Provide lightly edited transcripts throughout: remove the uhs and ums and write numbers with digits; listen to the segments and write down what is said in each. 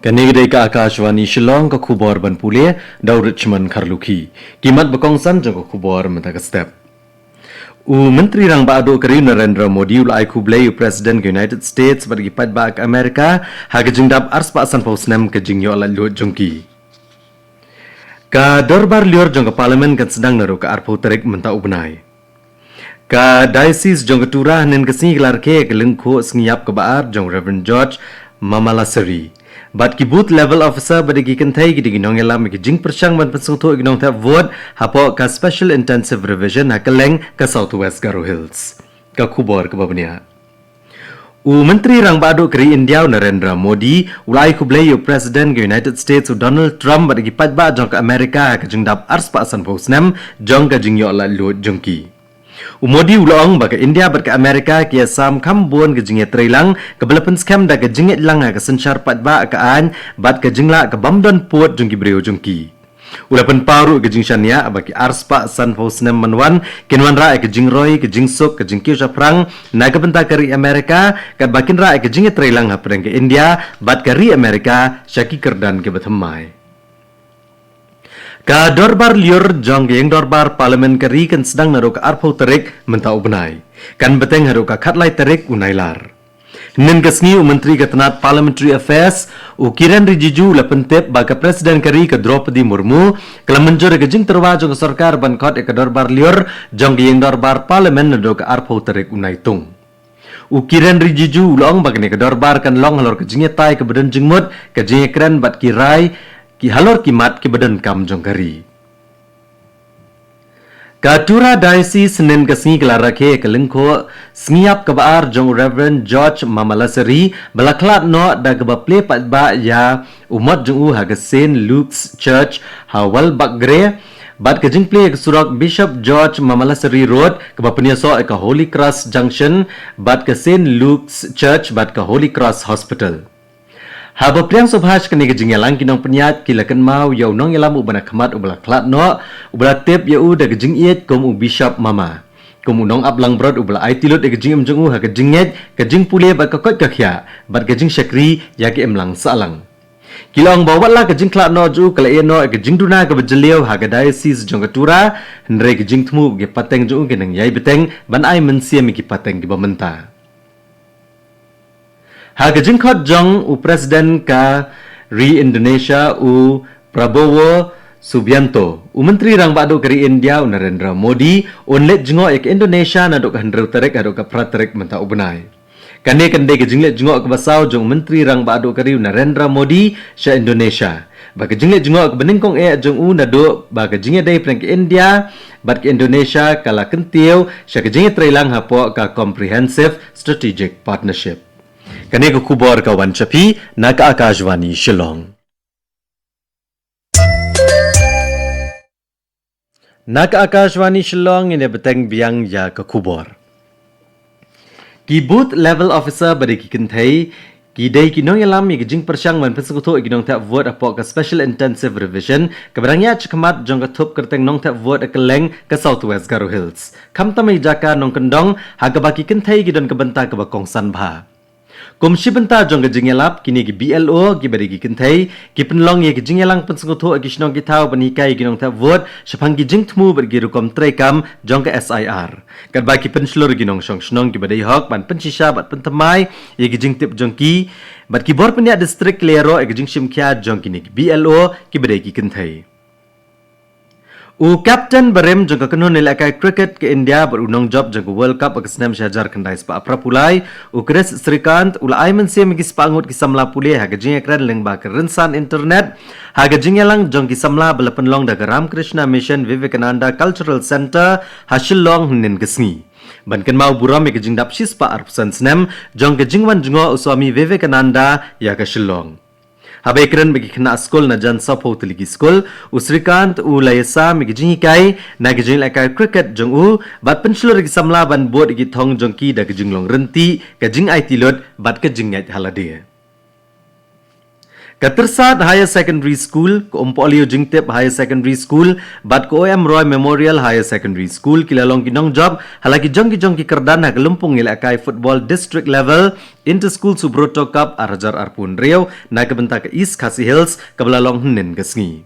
Kanigday ka Akashwani Shillong ka khubor ban pule daw Richmond Kharlukhi kimat bakongsan jang ka khubor mata step u menteri rang ba ado kari Narendra Modi ulai khublei President United States bagi padba ke Amerika ha ke jingdap ars pa san pausnem ke jingyo ala lu jongki ka dorbar lior jong ka parliament kan sedang naru ka arpo tarik menta ubnai ka diocese jong ka turah nen kesini gelar ke lengko sengiap ke baar jong Reverend George Mamalasari Bat ki booth level officer badagi kentai gidi ginong elam ki jing persang ban pensung tho ginong tha vote hapo ka special intensive revision hakeleng ka Southwest Garo Hills ka khubor ka babnia u menteri rang badu kri India Narendra Modi ulai kublei u president ke United States u Donald Trump badagi padba jong ka Amerika ka jing dap ars pa san posnem jong ka jing yo la lu jongki Umodi ulong baka India bat ke Amerika kia sam kambon ke jinget trailang ke belapen scam da ke jinget lang ke senchar patba ke an bat ke jingla ke bamdon pot jungki breu jungki ulapan paru ke jingshania baki arspa san posnem manwan kinwan ra ke jingroi ke jingsuk ke jingki prang na ke benta kari Amerika ke bakin ra ke jinget trailang ha ke India bat ke ri Amerika syaki kerdan ke bathamai Ka dorbar liur jong yang dorbar parlimen kari kan sedang naru ka arpo tarik mentau benai. Kan beteng haru ka khatlai tarik unailar. Nen kasni u menteri ketenat parliamentary affairs u Kiren Rijiju la pentep ba ka presiden kari ka Draupadi Murmu kala menjur ka jing terwa jong sarkar ban khot ka dorbar liur jong yang dorbar parlimen naru ka arpo tarik unaitung. U Kiren Rijiju long bagni ka dorbar kan long halor ka jingetai ka badan jingmut ka jingekren bat kirai ki halor kimat ki badan kam jongkari. Katura diocese senen kasni kelar rakhe kelengko sengiap kebaar jong Reverend George Mamalasari balaklat no da kebaple patba ya umat jong u haga St. Luke's Church hawal bakgre bat ke jingple ke surak Bishop George Mamalasari Road kebapnia so ke Holy Cross Junction bat ke St. Luke's Church bat ke Holy Cross Hospital. Haba priang subhash kani ke jingyalang kinong penyat kilakan mau yau nong yalam ubana khamat ubala klat no ubala tep ya u da ke jingiet kom u bishop mama kom u nong ablang brod ubala ai tilut ke jingem jongu ha ke jinget ke jing pule ba ka kot kakhya bat ke jing shakri ya ke emlang salang kilong bawat la ke jing klat no ju kala e no ke jing duna ke bejeliau ha ke diocese jong ketura ndre ke jing tmu ke pateng ju ke nang yai beteng ban ai mensiam ki pateng ki bamenta Haga jingkot jong u presiden ka ri Indonesia u Prabowo Subianto u menteri rang badu kari India u Narendra Modi onlet jingo ek Indonesia na dok handreu tarik ado ka praterik menta ubnai kane kande ke jinglet jingo ke basau jong menteri rang badu kari u Narendra Modi sya Indonesia ba ke jinglet jingo ke beningkong e jong u nado ba ke jinglet dai prang ke India bat ke Indonesia kala kentiu sya ke jinglet trailang hapo ka comprehensive strategic partnership Kani ko kubor kawan capi nak Akashwani Shillong. Nak Akashwani Shillong ini beteng biang ya ke kubor. Ki booth level officer bagi ki kentai ki dai ki nong yalam ki jing persang man pesekutu ki nong tak vote apok ka special intensive revision keberangnya cekamat jong ka thup kerteng nong tak vote keleng ke Southwest Garo Hills. Kam tamai jaka nong kendong haga baki kentai ki don kebenta ke bakongsan bha. Komisi benta jong ke jingelap kini ki BLO ki bari ki kentai ki penlong ye ki jingelang pensengutho ki snong ki tau banikai ki nong ta vote sepang ki jing tmu bergi rukom trekam jong ke SIR kad ba ki penslur ki nong song snong ki badai hok ban pensisha bat pentemai ye ki jing tip jong ki bat ki bor penya district lero ki jing simkya jong kini ki BLO ki bari ki kentai U Captain Barem jong kanon nilai cricket ke India berunong job jong World Cup ke senam syajar kendai sepa aprapulai u Chris Srikant ula aiman sia migi sepangut ki samla pule ha ke jing ekran leng ba ke rensan internet ha ke jing yalang jong ki samla belapen long da Ram Krishna Mission Vivekananda Cultural Center ha shillong nin kesni ban ken mau buram ke jing dap shispa arpsan senam jong ke jingwan jongo uswami Vivekananda ya ke shillong Habai keren bagi kena skol na jan sapo teligi skol Usrikant u layasa migi jingi kai na gijing lakai cricket jong u bat penslur gi samla ban bot gi thong jong ki da gijing long renti ka jing ai tilot bat ka jing ngai halade Katersat Higher Secondary School, ko Umpolio Jingtip Higher Secondary School, bat ko OM Roy Memorial Higher Secondary School, kilalong kinong job, halagi jong ki kerdan ha gelumpung ila kai football district level, inter-school Subroto Cup arajar arpun Rio, na kebenta ke East Khasi Hills, kabelalong henen kesngi.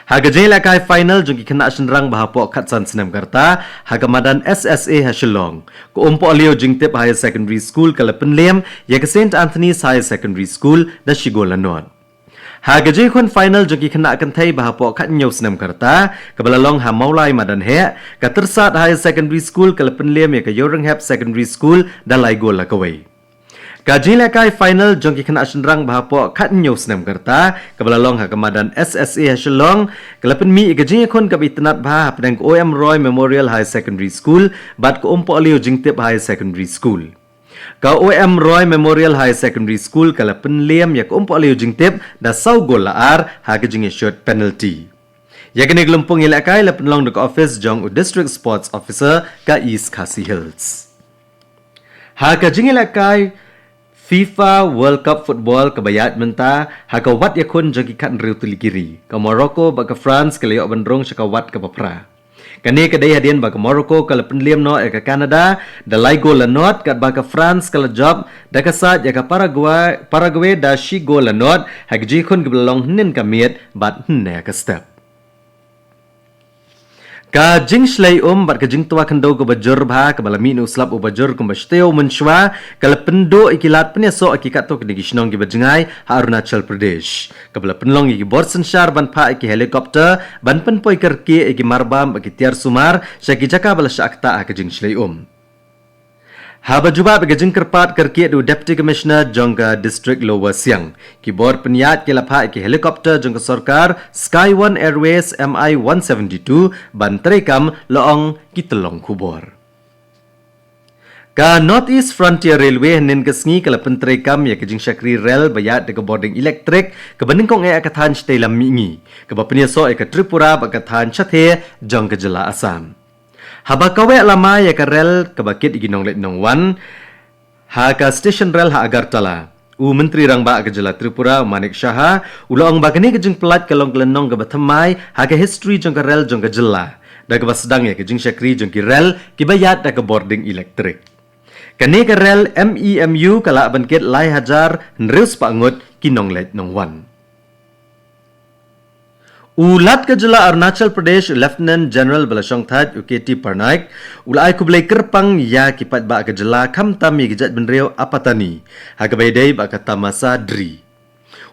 Haga jela kai final jong ki kena senrang bahapok Katsan Senam Karta, haga madan SSA Hasilong, ko Umpolio Jingtip Higher Secondary School kalapen lem, ya ke St. Anthony's Higher Secondary School, da Shigolanot. Haga jekon final jogi kena akan thai bahapok kat nyau Senam Karta, kabalalong ha maulai madan he, Katersat Higher Secondary School kalapen lem ya ke Yorenghap Secondary School dalai gol lakawai. Kajila kai final jogi kena senrang bahapok kat nyau Senam Karta, kabalalong ha kemadan SSA Hasilong, kalapen mi ikajekon kabitenat bah pedang OM Roy Memorial High Secondary School, bat ko Umpolio Jingtip High Secondary School. Ka OM Roy Memorial High Secondary School kala penliam yak Umpolio Jingtip da sau gol laar ha ke jingi shot penalty. Ya kene gelumpung ila kai la penlong dek office jong u district sports officer ka East Khasi Hills. Ha ke jingi la kai FIFA World Cup Football kebayat menta ha ka wat yakun jogi kat riu tulikiri. Ka Morocco ba ka France ke leyok bandrong syaka wat ke papra. Kani kedai hadian bagi Morocco kalau penliam no ke Canada, dalai gol lanot kat bagi France kalau job, dah kesat ya ke Paraguay dah shi gol lanot, hak jikun ke belong nen kamiet bat hne ke step. Ka jing shlai bat ka jing tua kendo ke bajur bha ke balami nu slap u bajur ke basteo menshwa kalau pendo ikilat penya so akikat to ke digishnong ke bajengai ha Arunachal Pradesh. Ke bala penlong iki borsen shar ban pha iki helikopter ban pen poi kerki iki marbam bagi tiar sumar syaki jaka bala syakta ke jing shlai Haba juba bagi jing kerpat kerki du Deputy Commissioner jongga District Lower Siang. Ki bor peniat ke lapha iki helikopter jongga Sarkar Sky One Airways MI-172 ban terekam loong ki telong kubor. Ka North East Frontier Railway nen kesngi kala penterekam ya ke jing Shakri Rail bayat de boarding elektrik ke beningkong e akathan stela mingi. Ke bapnia so e ke Tripura bakathan chathe jongga Jela Assam. Haba kawe lama ya ke rel ke bakit iginong let nong wan ha ka station rel ha Agartala u menteri rang ba ke Jela Tripura Manik Shaha ulong ba kini ke jing pelat ke long lenong ke bathamai ha ke history jong ke rel jong ke Jela da ke basdang ya ke jing Shakri jong ki rel ki bayat da ke boarding elektrik kani ke rel MEMU kala bankit lai hajar nreus pangut kinong let nong wan. Ulat ke Jela Arunachal Pradesh Lieutenant General Balashong Thaj UKT Parnaik ulai kublai kerpang ya kipat ba ke Jela kam tam ya gejat benreo apatani ha ke baidai ba ke Tamasa Dri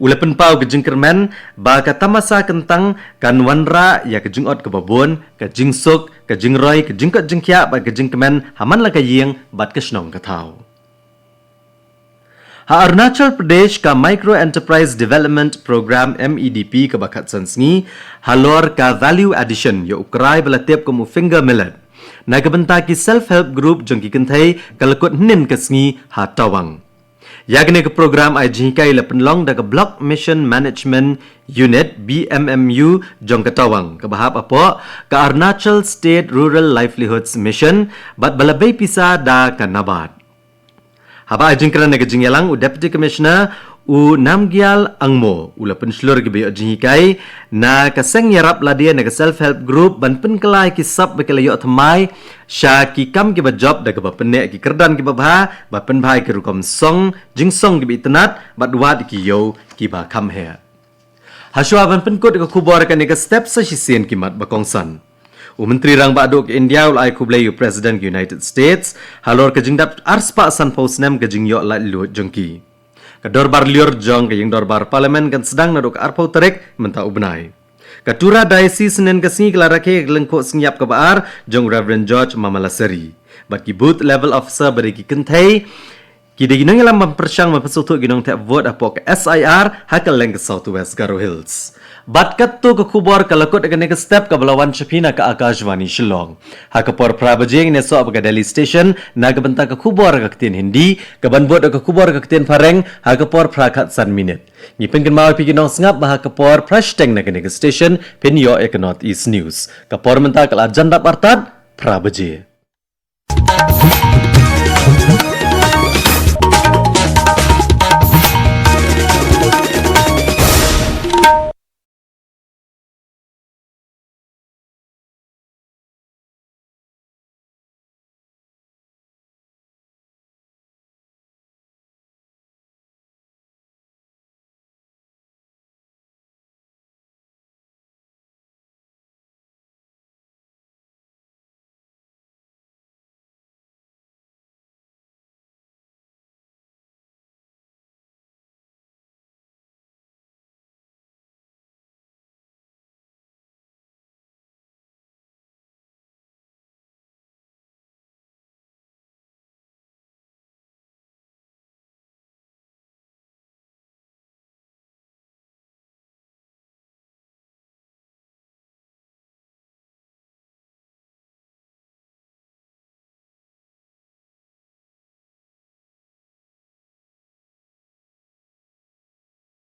ulapen pau ke jingkermen ba ke Tamasa kentang kan wanra ya ke jingot ke babon ke jingsuk ke jingroi ke jingkot jingkya ba ke jingkemen haman la ke yeng bat ke snong ke tau. Ha Arunachal Pradesh ka Micro Enterprise Development Program MEDP ke bakat sansngi halor ka value addition ya ukrai belatip ke mu finger millet na kebenta ki self help group jong ki kentai kalakut nin kesngi ha tawang ya gene ke program IJ kai la penlong da ke Block Mission Management Unit BMMU jong ke tawang ke bahap apa ke Arunachal State Rural Livelihoods Mission bat balabai pisa da ke Nabat. Haba ajingkran nega jingyalang u Deputy Commissioner u Namgyal Angmo ula penslur gi bayo jingikai na kaseng yarap ladia nega self help group ban penkelai ki sab bekelayo thamai sha ki kam ki bajob daga ba penek ki kerdan ki babha ba penbhai ki rukom song jingsong gi bitnat badwat ki yo ki ba kam he haswa ban penkut ka kubor ka nega step sa sisien ki mat bakongsan Menteri rang baduk ke India ulai kublai President United States halor ke jingdap arspa san posnem ke jingyo la lu jongki. Ke dorbar liur jong ke jing dorbar parlimen kan sedang naduk arpau terek menta ubnai. Ke tura diocese nen ke singi kelarake lengko singyap ke baar jong Reverend George Mamalasari. Bat ki booth level officer beri ki kentai ki de ginong lam mempersang mempesutu ginong tak vote apo ke SIR hakal leng ke Southwest Garo Hills. Bat kattu ke kubor kalakut akan ke step ke belawan Chapina ke Akashvani Shillong. Hakapor prabajing ne so ke Delhi station na ke benta ke kubor ke ketin Hindi ke banbot ke kubor ke ketin Pareng hakapor prakat san minute. Ni pengken mau pi ginong sengap bah hakapor prashteng na ke station pin yo ke North East News. Kapor menta ke janda partat prabaje.